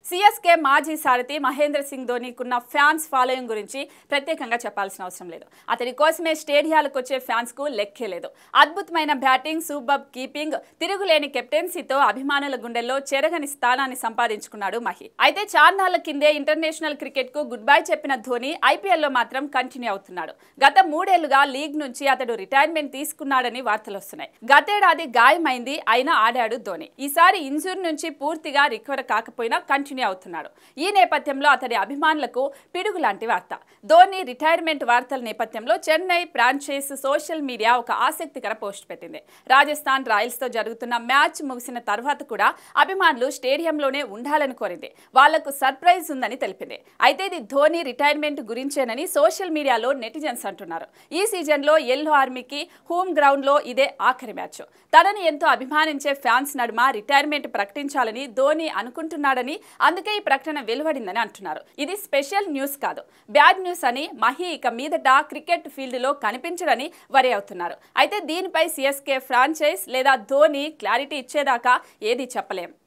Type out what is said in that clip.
CSK మాజీ సారథి Mahindra Singh ధోనీకున్న fans following గురించి ప్రత్యేకంగా చెప్పాల్సిన అవసరం లేదు. అతడి కోసమే స్టేడియాలకు వచ్చే ఫ్యాన్స్ కు లెక్కే లేదు. అద్భుతమైన బ్యాటింగ్, సూపర్ కీపింగ్, తిరుగులేని కెప్టెన్సీతో అభిమానుల గుండెల్లో చెరగని స్థానాన్ని సంపాదించుకున్నాడు మహి. అయితే చాన్నాళ్ల కిందే ఇంటర్నేషనల్ క్రికెట్ కు గుడ్ బై చెప్పిన ధోనీ ఐపీఎల్లో మాత్రం కంటిన్యూ అవుతున్నాడు. గత 3 ఏళ్లుగా లీగ్ నుంచి అతడు రిటైర్మెంట్ తీసుకున్నాడని వార్తలు వస్తున్నాయి. గతేడాది గాయమైంది, అయినా ఆడాడు ధోనీ. ఈసారి ఇంజూరీ నుంచి పూర్తిగా రికవర్ కాకపోయినా కంటిన్యూ అవుతున్నాడు. ఈ నేపథ్యంలో అతడి అభిమానులకు పిడుగు లాంటి వార్త. ధోనీ రిటైర్మెంట్ వార్తల నేపథ్యంలో చెన్నై ఫ్రాంచైజ్ సోషల్ మీడియా ఒక ఆసక్తికర పోస్ట్ పెట్టింది. రాజస్థాన్ రాయల్స్ తో జరుగుతున్న మ్యాచ్ ముగిసిన తర్వాత కూడా అభిమానులు స్టేడియంలోనే ఉండాలని కోరింది. వాళ్లకు సర్ప్రైజ్ ఉందని తెలిపింది. అయితే ఇది ధోనీ రిటైర్మెంట్ గురించేనని సోషల్ మీడియాలో నెటిజన్స్ అంటున్నారు. ఈ సీజన్ లో ఎల్లో ఆర్మీకి హోమ్ గ్రౌండ్ లో ఇదే ఆఖరి మ్యాచ్. తనని ఎంతో అభిమానించే ఫ్యాన్స్ నడుమ రిటైర్మెంట్ ప్రకటించాలని ధోనీ అనుకుంటున్నాడని, అందుకే ఈ ప్రకటన వెలువడిందని అంటున్నారు. ఇది స్పెషల్ న్యూస్ కాదు, బ్యాడ్ న్యూస్ అని. మహి ఇక మీదట క్రికెట్ ఫీల్డ్ లో కనిపించడని వరి అవుతున్నారు. అయితే దీనిపై సిఎస్కే ఫ్రాంచైజ్ లేదా ధోనీ క్లారిటీ ఇచ్చేదాకా ఏది చెప్పలేం.